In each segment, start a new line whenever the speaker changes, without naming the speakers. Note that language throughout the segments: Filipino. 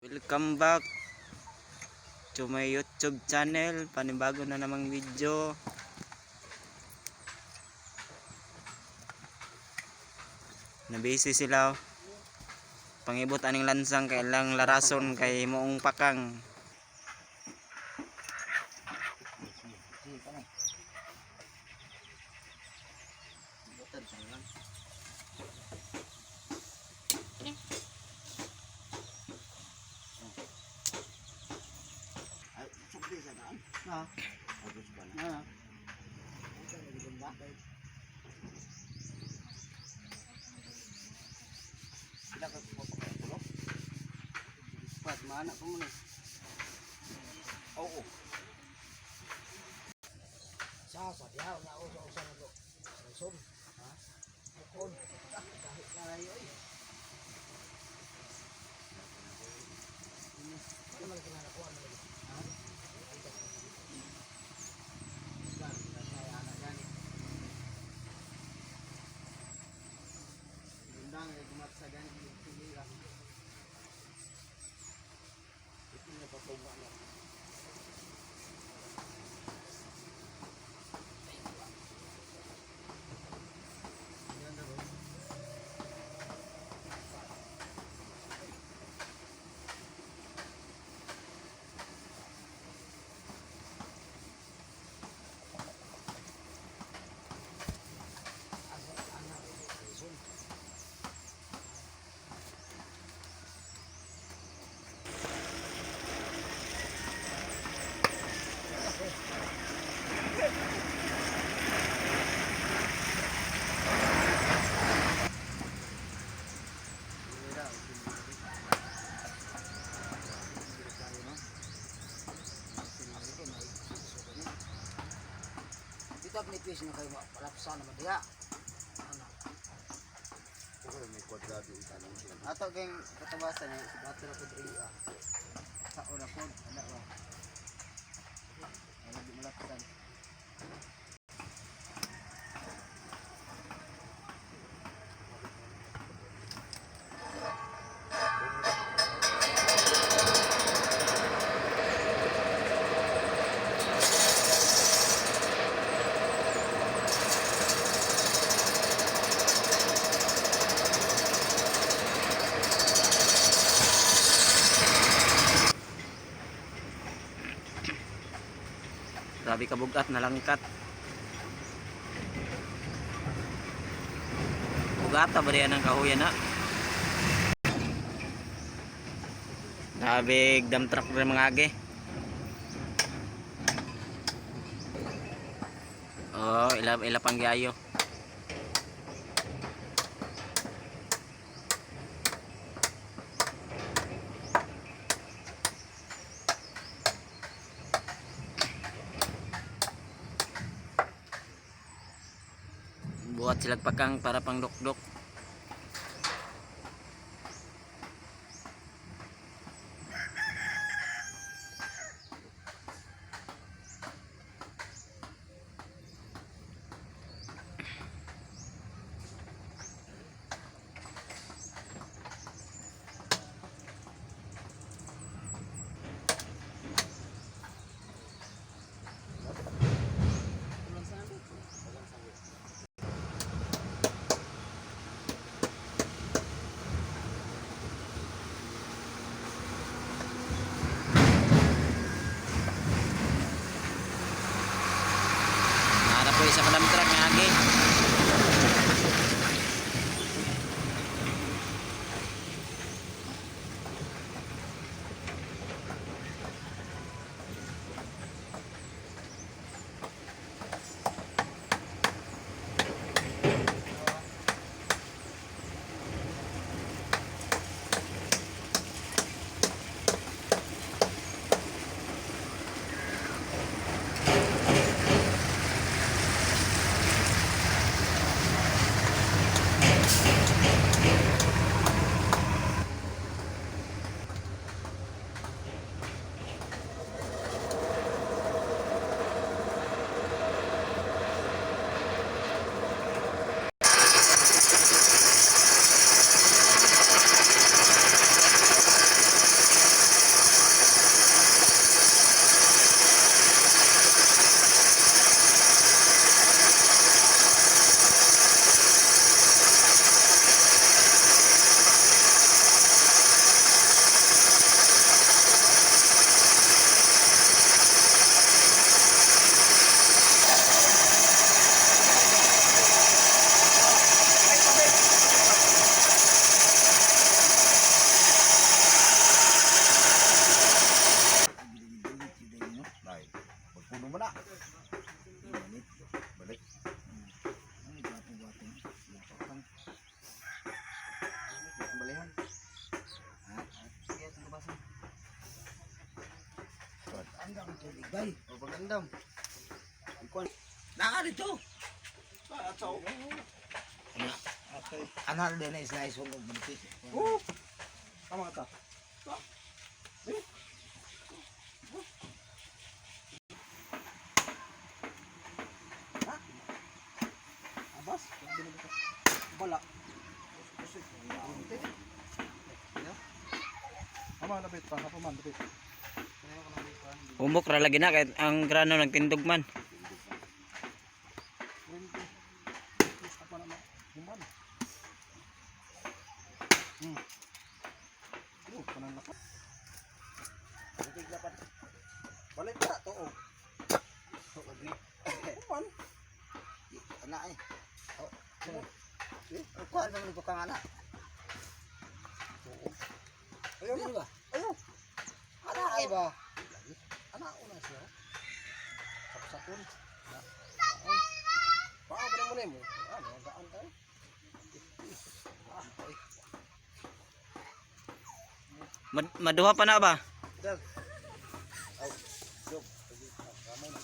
Welcome back to my YouTube channel. Panibago na namang video. Nabisi sila. Pangibot aning lansang kay lang larason kay moong pakang.
Mana ko muna. Oo. Sa diha na usa na lo. Som. Ha? Kon. Kahit karayo ay. Ini man kinala ko ano. Ha? Undang ay gumatsa gani pili lang. Itu na patunga na. Kita nipis na kayo palapsa naman diha. Ano?
Okay, may kwadrado ikan siya.
Ato keng katabasan ni ato ra pud iri ah. Sa ora pod ana ba. Ano di malapsan.
Grabe kabugat na langkat. Bugata ba diyan ang kahuyan na? Grabe dam truck rin mga age. Oh, ila pang gayo. Buhat silag pakang para pang dukdok. Sa kadam truck nga agi.
Day,
O pagandam.
naa dito.
Atsaw.
Anak din na isla isong buti.
Tama ka.
Abas, bala.
Tama lapit pa, hapaman lapit.
Umok ra lagi na kahit ang grano nagtindog man.
Apa nama? Human. Panan na.
Butik dapat.
Balik ka to.
Lagi.
Human.
Anak eh. Oh. Kuha naman ko kang anak.
Ayaw
Dili
na.
ba?
Ayaw.
Anak ay ba?
Anak una siya. Sapsapon.
Paa ba mo nimo? Ah, gaan tayo.
Maduha pa na ba?
Dal. Ay, job. Ramay na.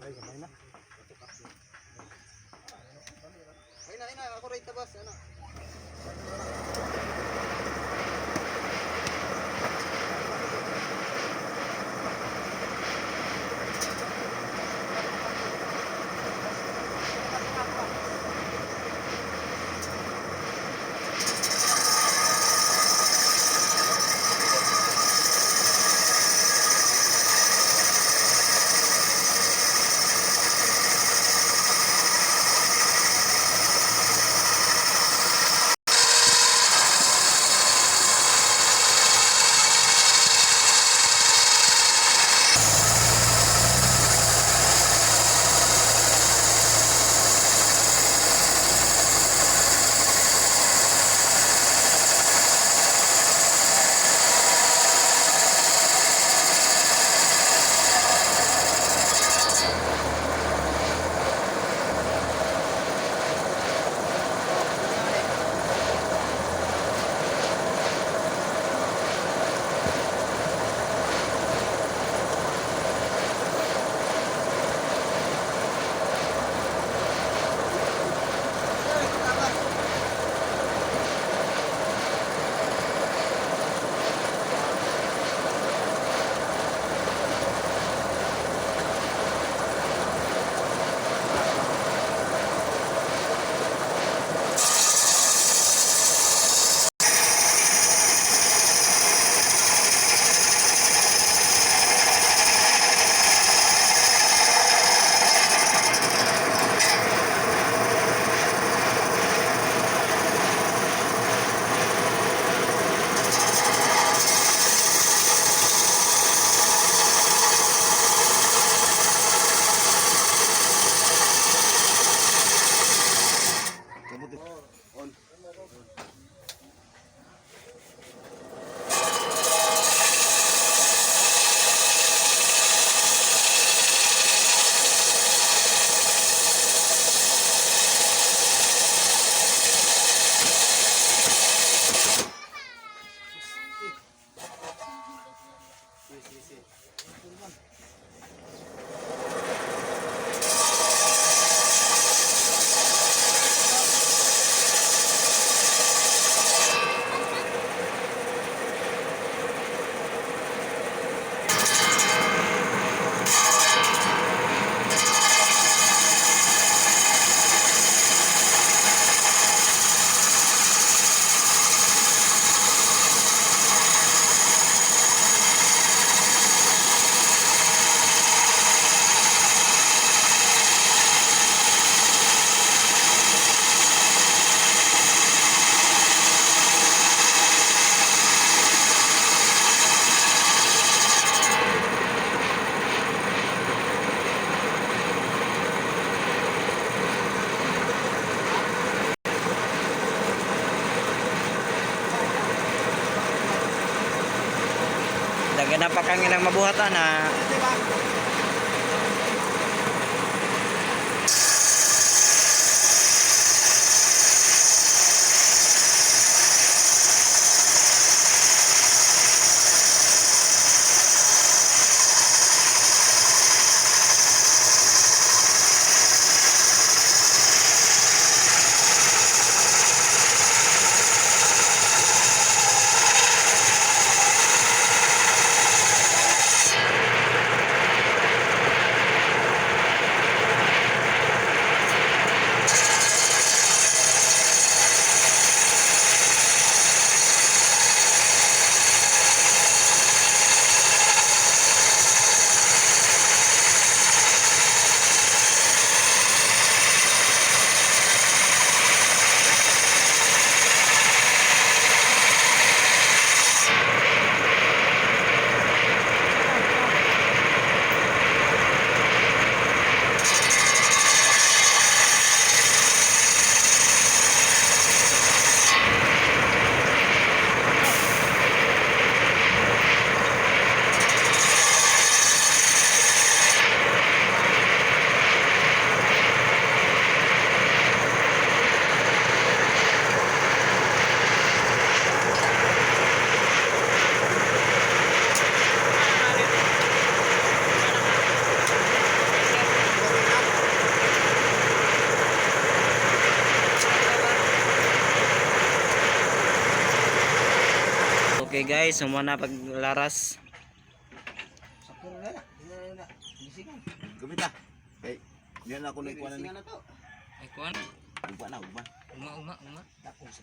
Ay, gamay na.
Ay na, ako rin tabas ano.
Dagan na pa kang ilang mabuhatan na Okay guys, sumuna paglaras.
Sakto na na. Hindi na. Gisigan.
Gamit na. Kay, diyan ako nagkuha na ni.
Gisigan na to.
Ay kuan.
Uba na, uba.
Uma.
Tapos.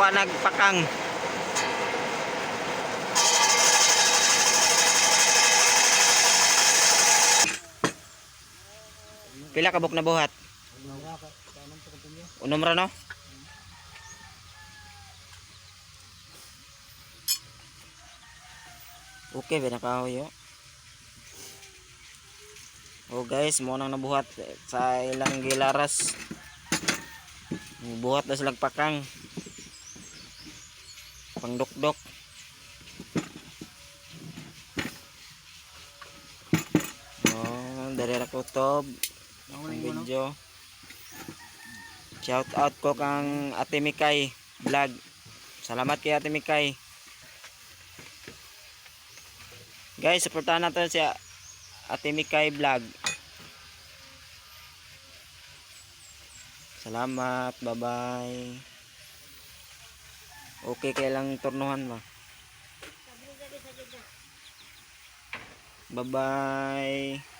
wa nagpakang. Pila ka buk na buhat? Unom ra no? Okay, binakahoy yo. Oh guys, mo nang nabuhat sa ilang gilaras. Buhat na silang pakang. Pangdukdok. Oh, dari ra kutob. Ang video. Shout out ko kang Ate Mikay vlog. Salamat kay Ate Mikay. Guys, supportahan natin si Ate Mikay vlog. Salamat, bye-bye. Okay kay lang turnuhan ba? Bye-bye.